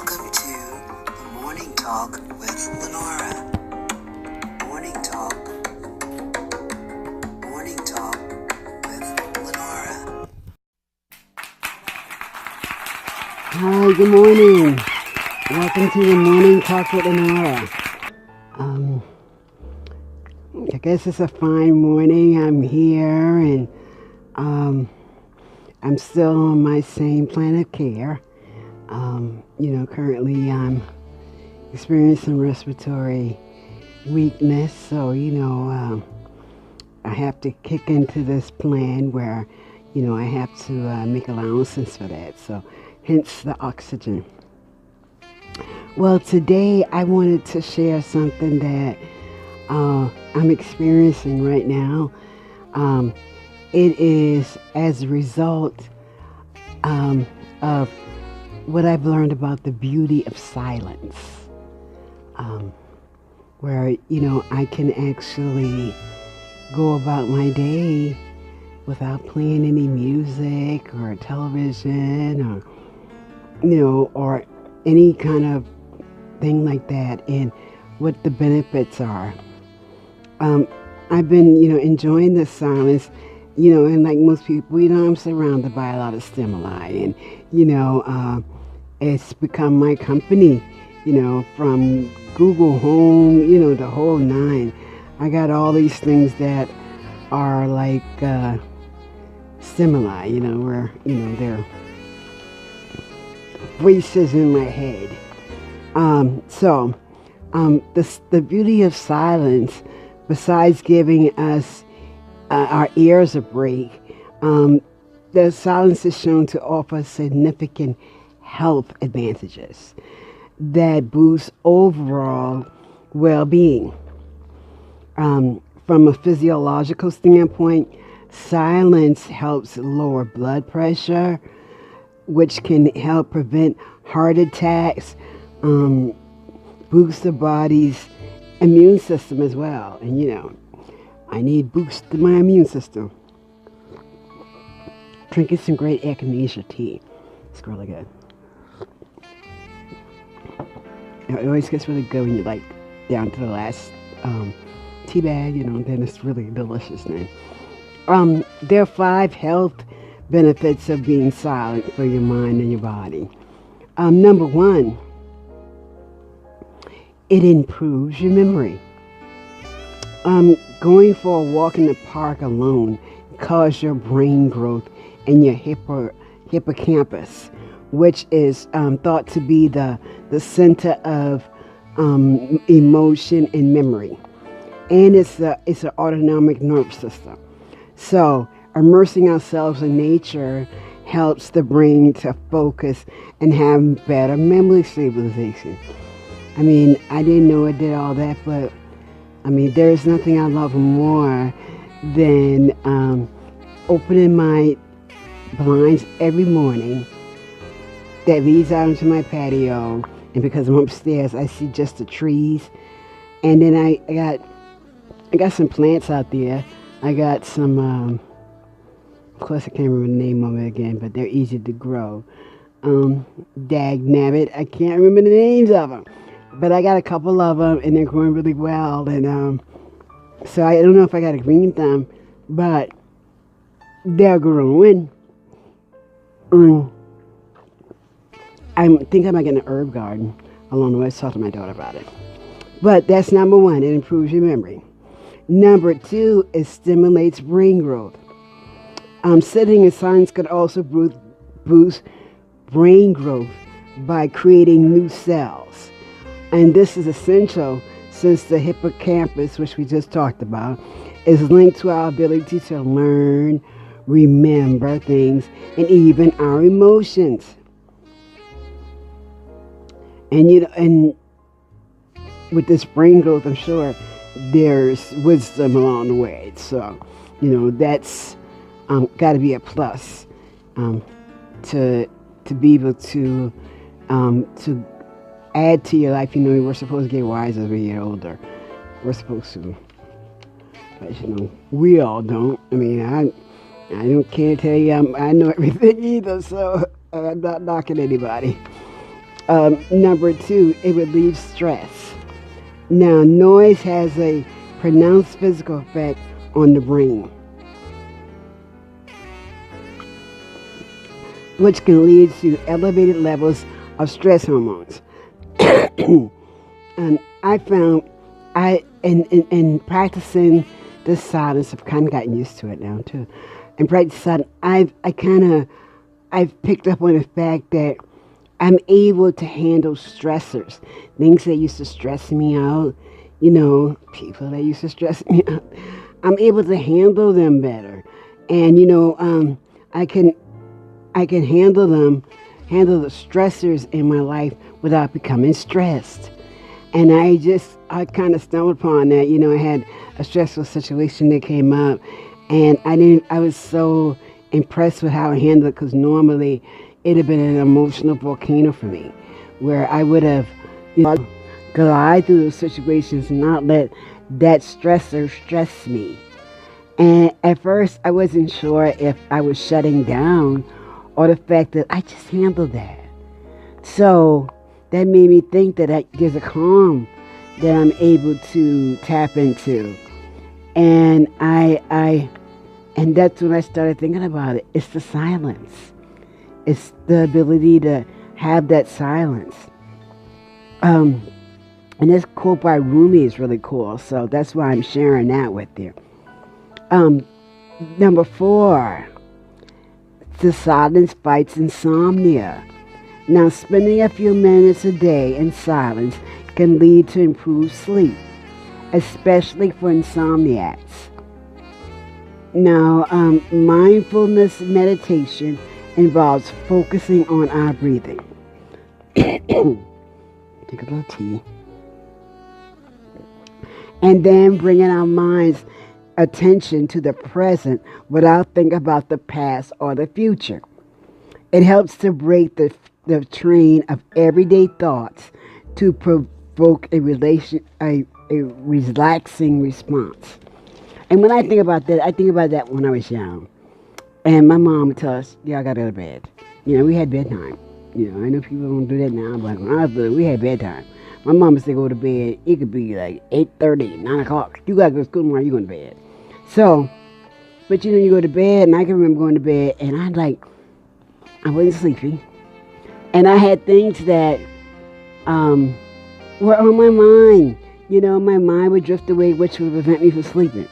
Welcome to the Morning Talk with Lenora. Morning Talk. Morning Talk with Lenora. Hi, good morning. Welcome to the Morning Talk with Lenora. I guess it's a fine morning. I'm here and I'm still on my same plan of care. Currently I'm experiencing respiratory weakness, so I have to kick into this plan where I have to make allowances for that, so hence the oxygen. Well, today I wanted to share something that I'm experiencing right now. It is as a result of what I've learned about the beauty of silence, where I can actually go about my day without playing any music or television or any kind of thing like that, and what the benefits are. I've been enjoying the silence, and like most people, I'm surrounded by a lot of stimuli, and it's become my company, from Google Home, the whole nine. I got all these things that are like stimuli, where they're voices in my head. The beauty of silence, besides giving us our ears a break, the silence is shown to offer significant health advantages that boost overall well-being. From a physiological standpoint, silence helps lower blood pressure, which can help prevent heart attacks, boost the body's immune system as well. And I need boost to my immune system. Drinking some great echinacea tea. It's really good. It always gets really good when you down to the last tea bag, then it's really delicious then. There are 5 health benefits of being silent for your mind and your body. Number 1, it improves your memory. Going for a walk in the park alone causes your brain growth in your hippocampus, which is thought to be the center of emotion and memory, and it's an autonomic nervous system. So immersing ourselves in nature helps the brain to focus and have better memory stabilization. I didn't know it did all that, but there is nothing I love more than opening my blinds every morning that leads out into my patio, and because I'm upstairs, I see just the trees. And then I got some plants out there. I got some, of course I can't remember the name of it again, but they're easy to grow. Dag nabbit, I can't remember the names of them, but I got a couple of them, and they're growing really well. And so I don't know if I got to green thumb, but they're growing. I think I might get an herb garden along the way. I talked to my daughter about it. But that's number 1. It improves your memory. Number 2, it stimulates brain growth. Sitting in silence could also boost brain growth by creating new cells. And this is essential since the hippocampus, which we just talked about, is linked to our ability to learn, remember things, and even our emotions. And with this brain growth, I'm sure there's wisdom along the way. So, that's got to be a plus to be able to add to your life. We're supposed to get wiser as we get older. We're supposed to, but we all don't. I can't tell you I know everything either. So I'm not knocking anybody. Number two, it relieves stress. Now, noise has a pronounced physical effect on the brain, which can lead to elevated levels of stress hormones. And I found in practicing this silence, I've kind of gotten used to it now too. In practicing, I've picked up on the fact that I'm able to handle stressors, things that used to stress me out, people that used to stress me out. I'm able to handle them better, and I can handle the stressors in my life without becoming stressed. And I kind of stumbled upon that. I had a stressful situation that came up, and I was so impressed with how I handled it, because normally it'd have been an emotional volcano for me, where I would have, glide through those situations and not let that stressor stress me. And at first, I wasn't sure if I was shutting down or the fact that I just handled that. So that made me think that there's a calm that I'm able to tap into. And and that's when I started thinking about it. It's the silence. It's the ability to have that silence. And this quote by Rumi is really cool, so that's why I'm sharing that with you. Number 4, the silence fights insomnia. Now, spending a few minutes a day in silence can lead to improved sleep, especially for insomniacs. Now, mindfulness meditation involves focusing on our breathing. Take a little tea. And then bringing our mind's attention to the present without thinking about the past or the future. It helps to break the train of everyday thoughts to provoke a relaxing response. And when I think about that, I think about that when I was young. And my mom would tell us, yeah, I got to go to bed. We had bedtime. I know people don't do that now, but when I was little, we had bedtime. My mom would say go to bed. It could be like 8:30, 9 o'clock. You got to go to school tomorrow, you going to bed. So, but you go to bed, and I can remember going to bed, and I wasn't sleepy. And I had things that were on my mind. My mind would drift away, which would prevent me from sleeping.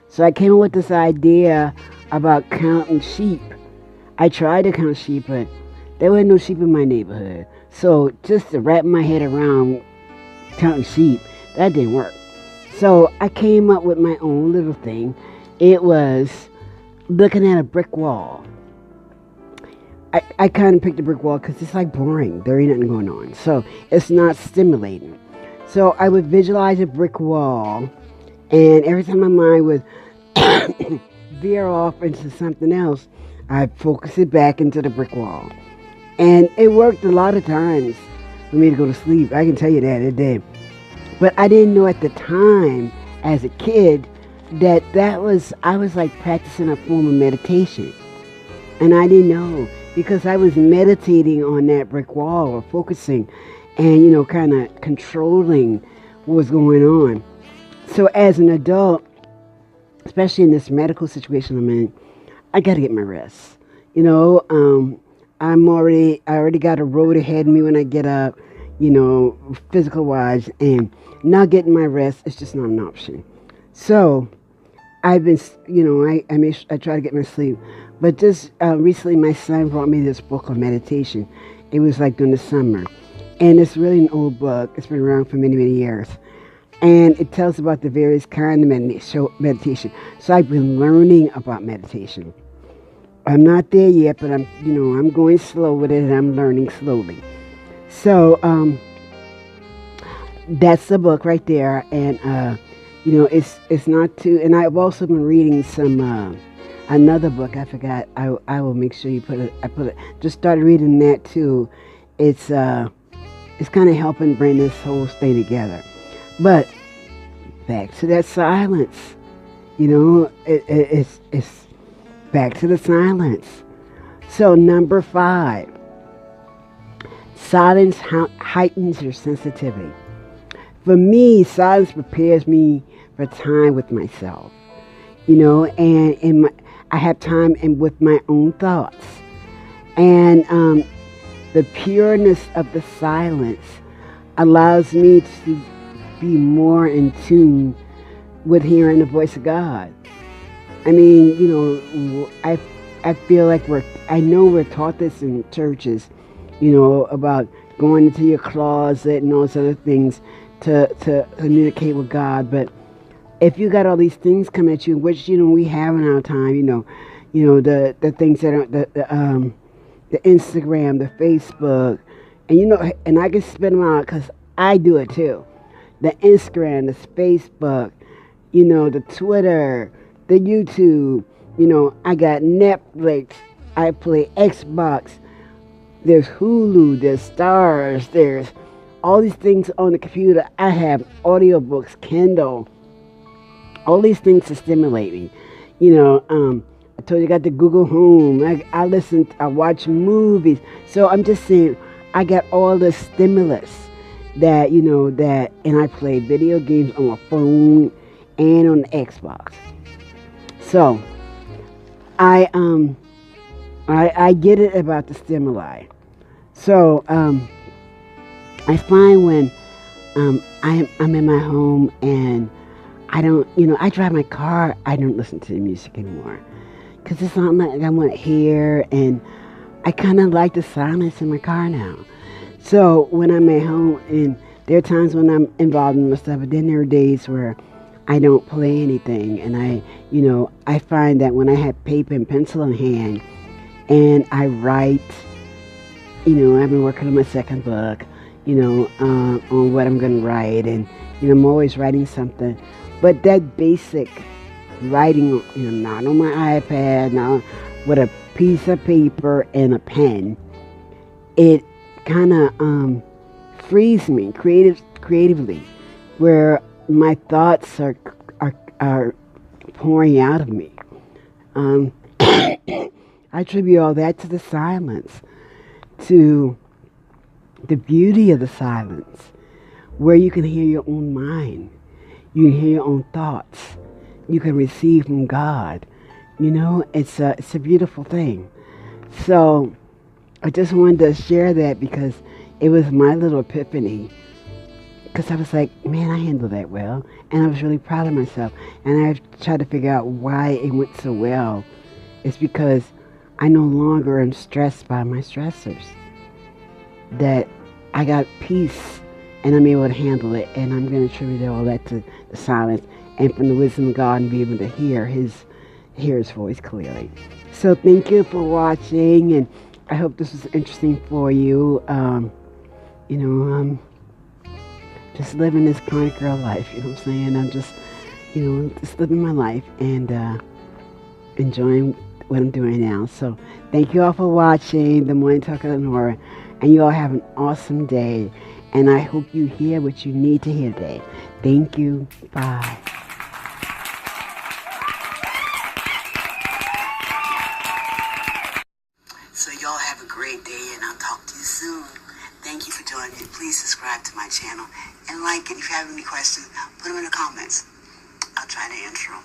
So I came up with this idea about counting sheep. I tried to count sheep, but there were no sheep in my neighborhood. So just to wrap my head around counting sheep, that didn't work. So I came up with my own little thing. It was looking at a brick wall. I kind of picked a brick wall because it's like boring. There ain't nothing going on. So it's not stimulating. So I would visualize a brick wall, and every time my mind would veer off into something else, I'd focus it back into the brick wall. And it worked a lot of times for me to go to sleep. I can tell you that, it did. But I didn't know at the time, as a kid, that I was like practicing a form of meditation. And I didn't know, because I was meditating on that brick wall, or focusing and, kind of controlling what was going on. So as an adult, especially in this medical situation I'm in, I got to get my rest. I already got a road ahead of me when I get up, physical wise, and not getting my rest is just not an option. So I've been, I try to get my sleep. But just recently, my son brought me this book of meditation. It was like during the summer. And it's really an old book. It's been around for many, many years. And it tells about the various kinds of meditation. So I've been learning about meditation. I'm not there yet, but I'm going slow with it, and I'm learning slowly. So that's the book right there. And, it's not too, and I've also been reading some, another book, I forgot. I will make sure just started reading that too. It's kind of helping bring this whole thing together. But back to that silence, it's back to the silence. So number 5, Silence heightens your sensitivity. For me, silence prepares me for time with myself, and I have time with my own thoughts. And the pureness of the silence allows me to be more in tune with hearing the voice of God. I mean, I feel like I know we're taught this in churches, about going into your closet and all those other things to communicate with God. But if you got all these things coming at you, which, we have in our time, the things that are, the Instagram, the Facebook, and I can spit them out because I do it too. The Instagram, the Facebook, the Twitter, the YouTube, I got Netflix, I play Xbox, there's Hulu, there's Stars, there's all these things on the computer. I have audiobooks, Kindle, all these things to stimulate me. I told you I got the Google Home. I watch movies. So I'm just saying, I got all the stimulus that, and I play video games on my phone and on the Xbox. So I get it about the stimuli. So I find when I'm in my home and I don't, I drive my car, I don't listen to the music anymore because it's not like I want to hear, and I kind of like the silence in my car now. So when I'm at home, and there are times when I'm involved in my stuff, but then there are days where I don't play anything, and I find that when I have paper and pencil in hand and I write, I've been working on my second book, on what I'm going to write, and I'm always writing something. But that basic writing, not on my iPad, not with a piece of paper and a pen, it kind of frees me creatively, where my thoughts are pouring out of me. I attribute all that to the silence, to the beauty of the silence, where you can hear your own mind. You can hear your own thoughts. You can receive from God. It's a beautiful thing. So I just wanted to share that because it was my little epiphany. Because I was like, man, I handled that well. And I was really proud of myself. And I tried to figure out why it went so well. It's because I no longer am stressed by my stressors. That I got peace and I'm able to handle it. And I'm going to attribute all that to the silence and from the wisdom of God, and be able to hear His voice clearly. So thank you for watching, and I hope this was interesting for you. Just living this kind girl life, you know what I'm saying? I'm just, just living my life and enjoying what I'm doing now. So thank you all for watching The Morning Talk with Lenora, and you all have an awesome day. And I hope you hear what you need to hear today. Thank you. Bye. So y'all have a great day, and I'll talk to you soon. Thank you for joining me. Please subscribe to my channel and like it. If you have any questions, put them in the comments. I'll try to answer them.